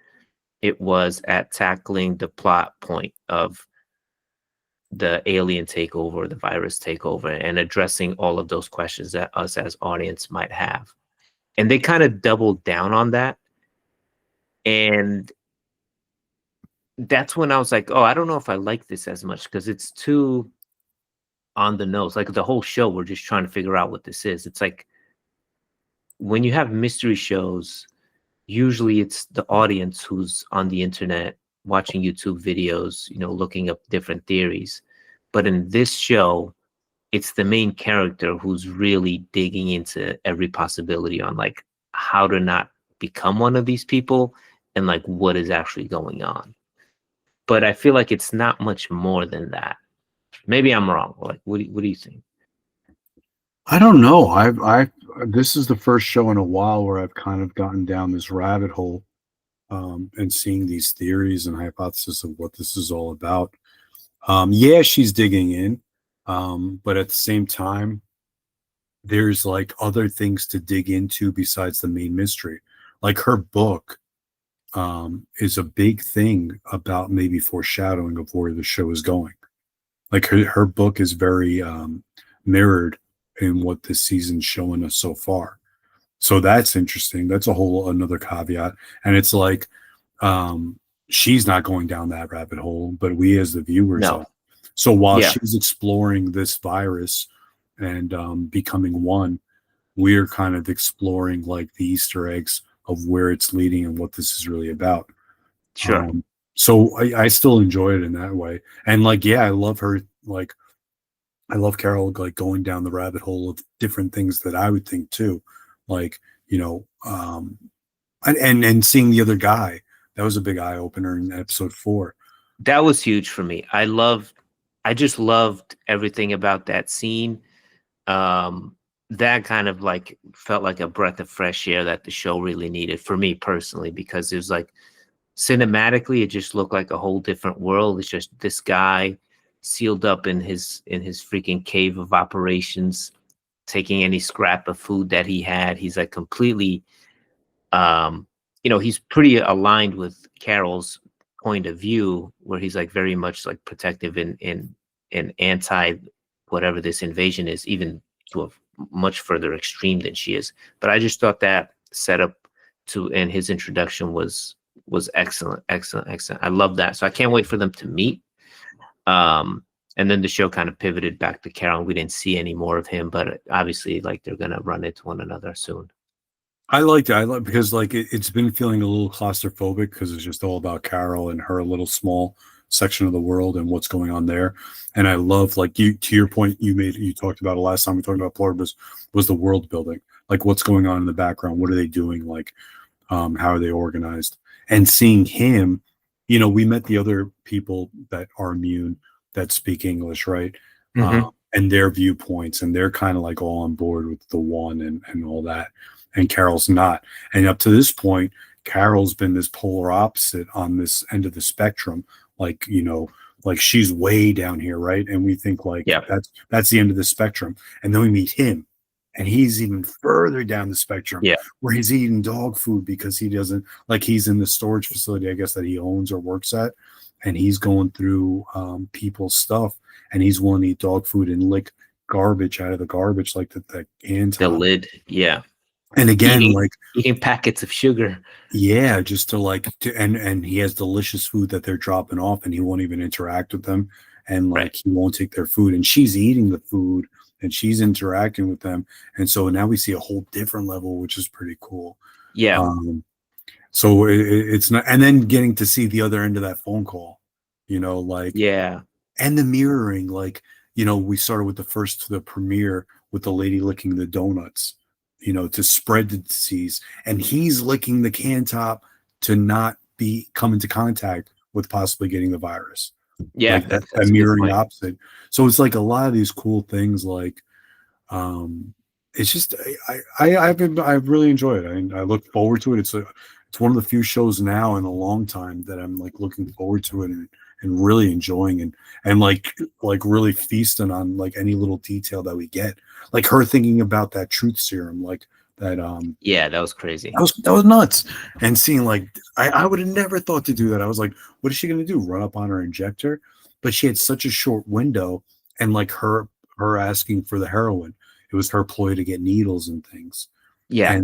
it was at tackling the plot point of the alien takeover, the virus takeover, and addressing all of those questions that us as audience might have. And they kind of doubled down on that. And that's when I was like, oh, I don't know if I like this as much because it's too on the nose. Like the whole show, we're just trying to figure out what this is. It's like when you have mystery shows, usually it's the audience who's on the internet watching YouTube videos, looking up different theories. But in this show, it's the main character who's really digging into every possibility on like how to not become one of these people and like what is actually going on. But I feel like it's not much more than that. Maybe I'm wrong. Like, what do you think? I don't know. This is the first show in a while where I've kind of gotten down this rabbit hole, and seeing these theories and hypotheses of what this is all about. Yeah, she's digging in, but at the same time, there's like other things to dig into besides the main mystery. Like her book, is a big thing about maybe foreshadowing of where the show is going. Like her book is very mirrored in what this season's showing us so far. So that's interesting. That's a whole another caveat. And it's like she's not going down that rabbit hole, but we as the viewers No. are. So while Yeah. she's exploring this virus and becoming one, we're kind of exploring like the Easter eggs of where it's leading and what this is really about. Sure. So I still enjoy it in that way. And like, yeah, I love her. Like, I love Carol like going down the rabbit hole of different things that I would think too. Like, and seeing the other guy, that was a big eye opener in episode 4. That was huge for me. I just loved everything about that scene. That kind of like felt like a breath of fresh air that the show really needed for me personally, because it was like cinematically, it just looked like a whole different world. It's just this guy sealed up in his freaking cave of operations, taking any scrap of food that he had. He's like completely, he's pretty aligned with Carol's point of view, where he's like very much like protective in anti whatever this invasion is, even to a much further extreme than she is. But I just thought that setup and his introduction was excellent. I love that. So I can't wait for them to meet. And then the show kind of pivoted back to Carol. We didn't see any more of him, but obviously like they're going to run into one another soon. I liked it. I like because like it's been feeling a little claustrophobic because it's just all about Carol and her little small section of the world and what's going on there. And I love like to your point you talked about it last time we talked about Pluribus was the world building, like what's going on in the background, what are they doing, like how are they organized, and seeing him, we met the other people that are immune that speak English, right? Mm-hmm. And their viewpoints, and they're kind of like all on board with the one and all that. And Carol's not. And up to this point, Carol's been this polar opposite on this end of the spectrum. Like, like she's way down here, right? And we think like that's the end of the spectrum. And then we meet him, and he's even further down the spectrum, where he's eating dog food because he doesn't like he's in the storage facility, I guess, that he owns or works at, and he's going through people's stuff, and he's willing to eat dog food and lick garbage out of the garbage, like the can top. The lid, yeah. And again, eating packets of sugar. Yeah, just and he has delicious food that they're dropping off, and he won't even interact with them, and like he won't take their food, and she's eating the food and she's interacting with them, and so now we see a whole different level, which is pretty cool. Yeah. So it's not, and then getting to see the other end of that phone call, and the mirroring, like we started with the premiere with the lady licking the donuts, to spread the disease, and he's licking the can top to not come into contact with possibly getting the virus. Yeah, like that, that that's a good mirroring point. opposite. So it's like a lot of these cool things, like it's just I've really enjoyed it. I look forward to it. It's one of the few shows now in a long time that I'm like looking forward to it and really enjoying, and like really feasting on like any little detail that we get, like her thinking about that truth serum, like that Yeah, that was crazy. that was nuts. And seeing like I would have never thought to do that. I was like, what is she gonna do? Run up on her injector? But she had such a short window, and like her asking for the heroin, it was her ploy to get needles and things. Yeah,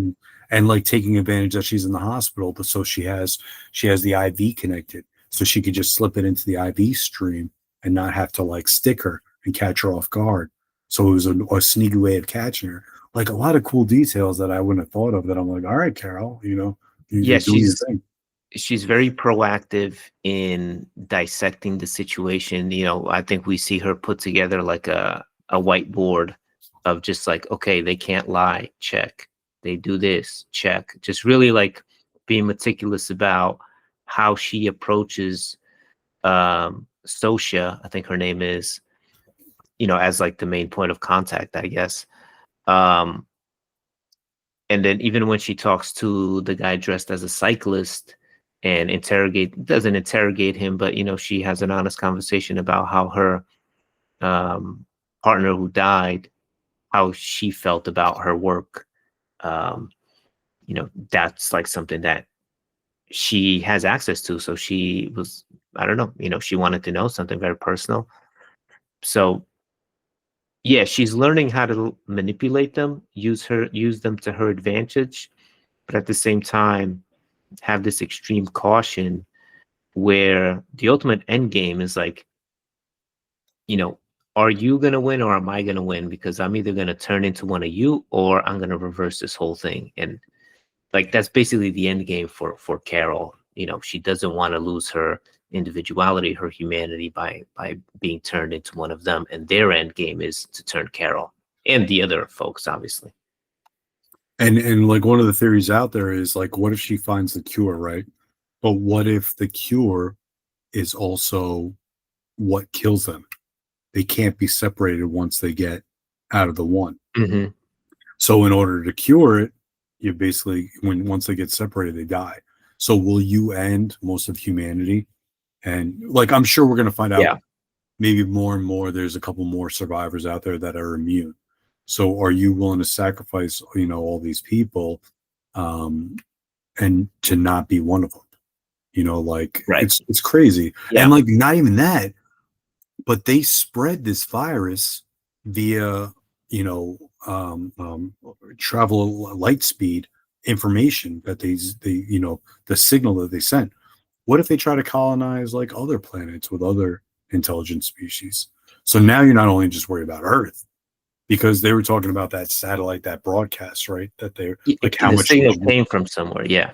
And like taking advantage that she's in the hospital, but so she has the IV connected, so she could just slip it into the IV stream and not have to like stick her and catch her off guard. So it was a sneaky way of catching her. Like a lot of cool details that I wouldn't have thought of. That I'm like, all right, Carol, yeah, you're doing your thing. she's very proactive in dissecting the situation. I think we see her put together like a whiteboard of just like, okay, they can't lie, check. They do this, check. Just really like being meticulous about how she approaches Sosha, I think her name is, as like the main point of contact, I guess. Um, and then even when she talks to the guy dressed as a cyclist and doesn't interrogate him, but she has an honest conversation about how her partner who died, how she felt about her work. um that's like something that she has access to, so she was, I don't know, she wanted to know something very personal. So yeah, she's learning how to manipulate them, use them to her advantage, but at the same time have this extreme caution where the ultimate end game is like, you know, are you going to win or am I going to win? Because I'm either going to turn into one of you or I'm going to reverse this whole thing. And like, that's basically the end game for Carol. She doesn't want to lose her individuality, her humanity by being turned into one of them. And their end game is to turn Carol and the other folks, obviously. And like one of the theories out there is like, what if she finds the cure, right? But what if the cure is also what kills them? They can't be separated once they get out of the one. Mm-hmm. So in order to cure it, you basically, once they get separated, they die. So will you end most of humanity? And like, I'm sure we're going to find out. Yeah. Maybe more and more, there's a couple more survivors out there that are immune. So are you willing to sacrifice, all these people, and to not be one of them? Like Right. it's crazy. Yeah. And like, not even that, but they spread this virus via, travel light speed information that they, the signal that they sent. What if they try to colonize like other planets with other intelligent species? So now you're not only just worried about Earth, because they were talking about that satellite, that broadcast, right? That they're like, how the much signal came from somewhere. Yeah.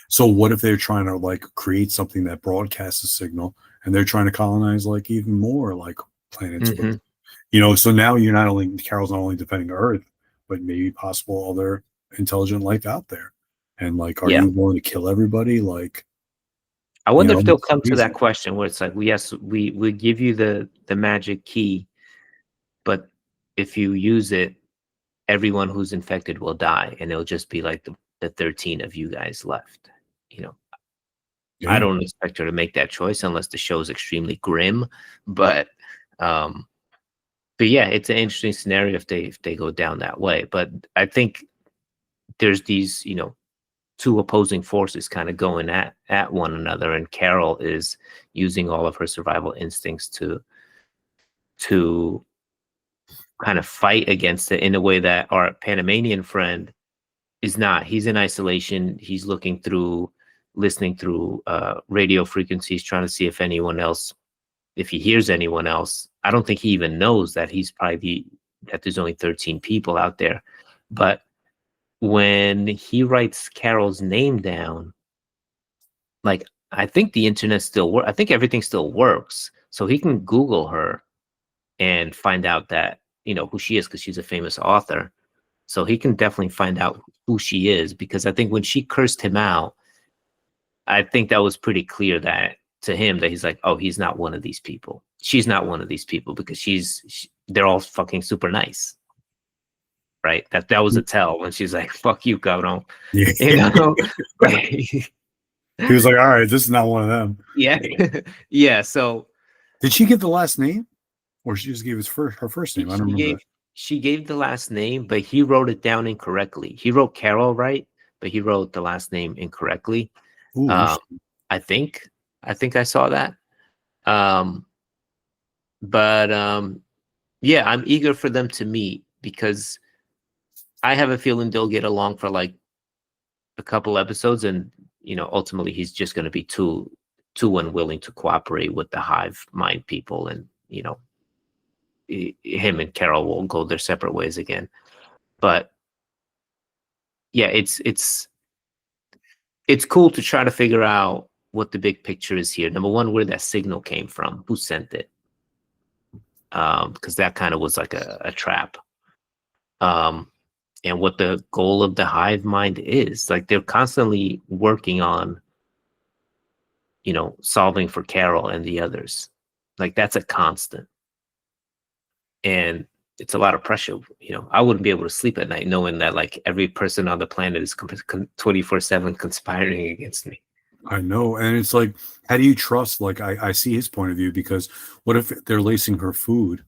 So what if they're trying to like create something that broadcasts a signal, and they're trying to colonize like even more like planets Mm-hmm. with, so now Carol's not only defending Earth, but maybe possible other intelligent life out there. And like, are you willing to kill everybody? Like, I wonder if they'll come to crazy. that question where it's like, yes, we give you the magic key, but if you use it, everyone who's infected will die, and it'll just be like the 13 of you guys left. I don't expect her to make that choice unless the show's extremely grim, but yeah, it's an interesting scenario if they go down that way. But I think there's these, two opposing forces kind of going at one another, and Carol is using all of her survival instincts to kind of fight against it in a way that our Panamanian friend is not. He's in isolation. He's listening through radio frequencies, trying to see if he hears anyone else. I don't think he even knows that that there's only 13 people out there. But when he writes Carol's name down, like, I think the internet still works. I think everything still works. So he can Google her and find out that, who she is, because she's a famous author. So he can definitely find out who she is, because I think when she cursed him out, I think that was pretty clear that to him that he's like, oh, he's not one of these people. She's not one of these people because they're all fucking super nice. Right. That was a tell when she's like, fuck you, cabrón. Yeah. You know? He was like, all right, this is not one of them. Yeah. Yeah. So did she give the last name? Or she just gave her first name? I don't remember. She gave the last name, but he wrote it down incorrectly. He wrote Carol right, but he wrote the last name incorrectly. Ooh, I think I saw that. Yeah, I'm eager for them to meet because I have a feeling they'll get along for like a couple episodes, and ultimately he's just going to be too unwilling to cooperate with the hive mind people, and him and Carol will go their separate ways again. But yeah, it's cool to try to figure out what the big picture is here. Number one, where that signal came from, who sent it, because that kind of was like a trap. And what the goal of the hive mind is. Like they're constantly working on, solving for Carol and the others. Like that's a constant. And it's a lot of pressure. I wouldn't be able to sleep at night knowing that like every person on the planet is 24/7 conspiring against me. I know. And it's like, how do you trust? Like, I see his point of view, because what if they're lacing her food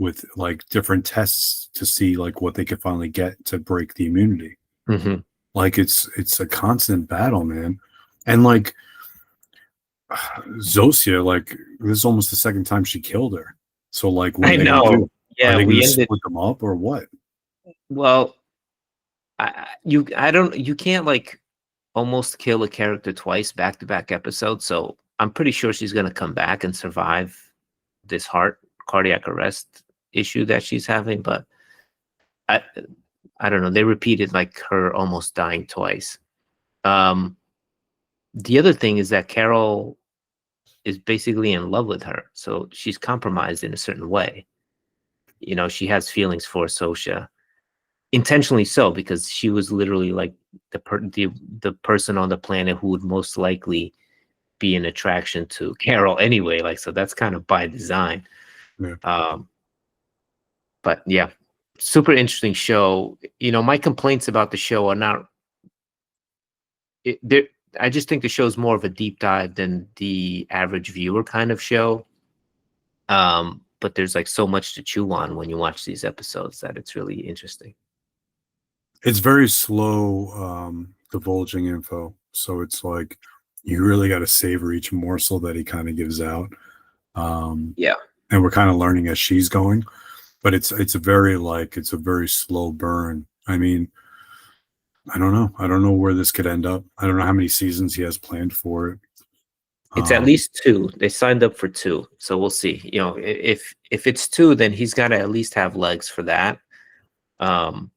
with like different tests to see like what they could finally get to break the immunity? Mm-hmm. Like it's a constant battle, man. And like Zosia, like this is almost the second time she killed her. So like, what I know. Yeah, are they we gonna ended. split them up or what? Well, you can't like almost kill a character twice back-to-back episodes. So I'm pretty sure she's gonna come back and survive this cardiac arrest issue that she's having. But I don't know. They repeated like her almost dying twice. The other thing is that Carol is basically in love with her, so she's compromised in a certain way. She has feelings for Sosha, intentionally so, because she was literally like the person on the planet who would most likely be an attraction to Carol anyway. Like, so that's kind of by design. Yeah. But yeah, super interesting show. My complaints about the show are not. I just think the show is more of a deep dive than the average viewer kind of show. But there's like so much to chew on when you watch these episodes that it's really interesting. It's very slow divulging info, so it's like you really got to savor each morsel that he kind of gives out. Yeah, and we're kind of learning as she's going, but it's a very slow burn. I mean, I don't know where this could end up. I don't know how many seasons he has planned for it. it's at least 2. They signed up for 2, so we'll see. If it's 2, then he's got to at least have legs for that. And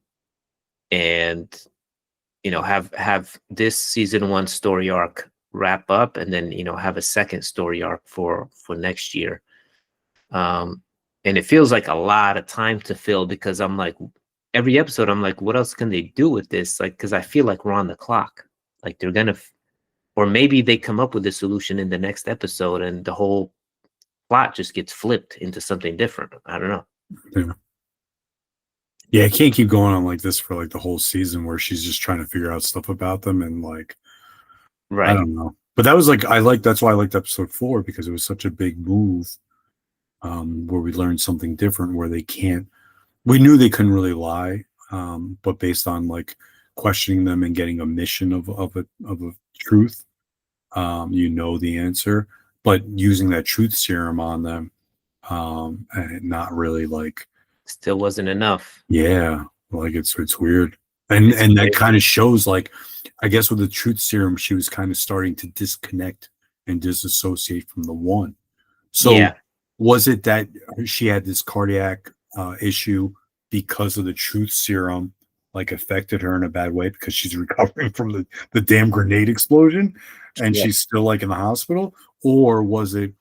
have this season 1 story arc wrap up, and then have a second story arc for next year. And it feels like a lot of time to fill, because I'm like, every episode I'm like, what else can they do with this? Like, because I feel like we're on the clock. Like they're gonna or maybe they come up with a solution in the next episode and the whole plot just gets flipped into something different. I don't know. Yeah, I can't keep going on like this for like the whole season where she's just trying to figure out stuff about them, and like, right. I don't know. But that was like, that's why I liked episode 4, because it was such a big move, where we learned something different, where we knew they couldn't really lie, but based on like questioning them and getting a mission of a truth, the answer, but using that truth serum on them, and not really like, still wasn't enough. Yeah, like it's weird, and that kind of shows, like, I guess with the truth serum, she was kind of starting to disconnect and disassociate from the one. So yeah. Was it that she had this cardiac issue because of the truth serum, like affected her in a bad way because she's recovering from the damn grenade explosion, and she's still like in the hospital? Or was it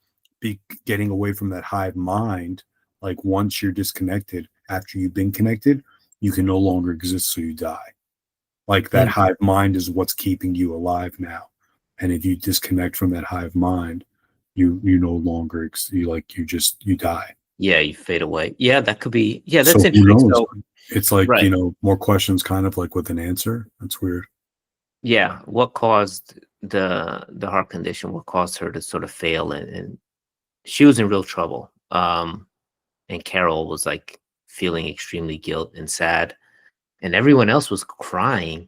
getting away from that hive mind? Like once you're disconnected, after you've been connected, you can no longer exist, so you die. Like that hive mind is what's keeping you alive now. And if you disconnect from that hive mind, you no longer you die. Yeah, you fade away. Yeah, that could be. Yeah, that's So who interesting. knows? So, It's like, right. more questions kind of like with an answer. That's weird. Yeah, what caused the heart condition? What caused her to sort of fail? And she was in real trouble. And Carol was like feeling extremely guilt and sad, and everyone else was crying.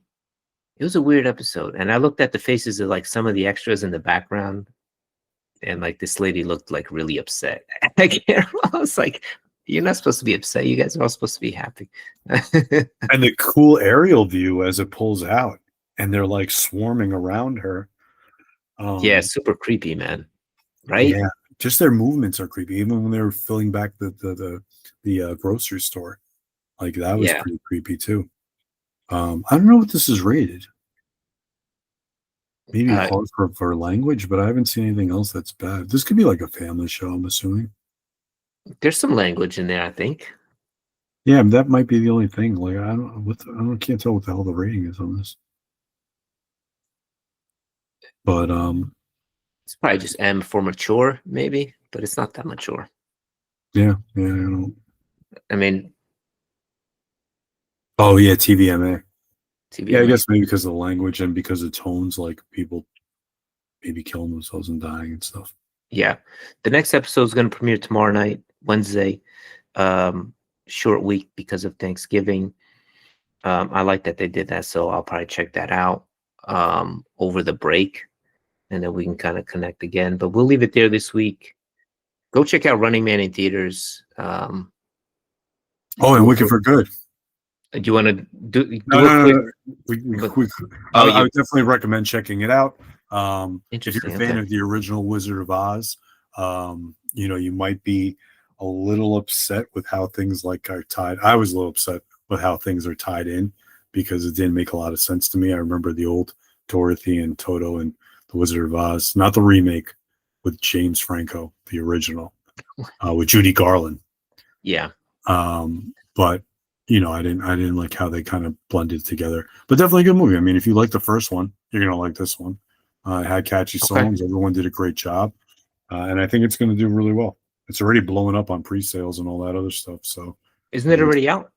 It was a weird episode, and I looked at the faces of like some of the extras in the background, and like this lady looked like really upset. I was like, "You're not supposed to be upset. You guys are all supposed to be happy." And the cool aerial view as it pulls out, and they're like swarming around her. Yeah, super creepy, man. Right? Yeah, just their movements are creepy. Even when they were filling back the grocery store, like that was Yeah. pretty creepy too. I don't know what this is rated. Maybe hard for language, but I haven't seen anything else that's bad. This could be like a family show, I'm assuming. There's some language in there, I think. Yeah, that might be the only thing. Like can't tell what the hell the rating is on this. But It's probably just M for mature, maybe, but it's not that mature. yeah, I don't know. I mean, oh yeah, TVMA. TVMA. Yeah, I guess maybe because of the language and because of tones, like people maybe killing themselves and dying and stuff. Yeah. The next episode is going to premiere tomorrow night, Wednesday. Short week because of Thanksgiving. I like that they did that, so I'll probably check that out over the break, and then we can kind of connect again. But we'll leave it there this week. Go check out Running Man in theaters. And Wicked for Good. Do you want to do No. I would definitely recommend checking it out. If you're a fan okay. of the original Wizard of Oz, you might be a little upset with how things like are tied. I was a little upset with how things are tied in because it didn't make a lot of sense to me. I remember the old Dorothy and Toto and the Wizard of Oz, not the remake with James Franco, the original, with Judy Garland. Yeah. But I didn't like how they kind of blended together. But definitely a good movie. I mean, if you like the first one, you're gonna like this one. It had catchy songs. Everyone did a great job, and I think it's going to do really well. It's already blowing up on pre-sales and all that other stuff. So, isn't it already out?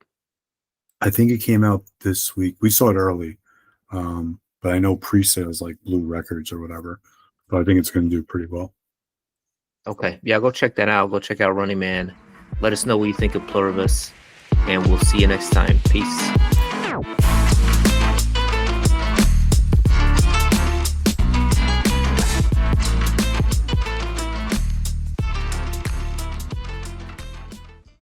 I think it came out this week. We saw it early, but I know pre-sales like Blue Records or whatever. But I think it's going to do pretty well. Okay, yeah, go check that out. Go check out Running Man. Let us know what you think of Pluribus, and we'll see you next time. Peace.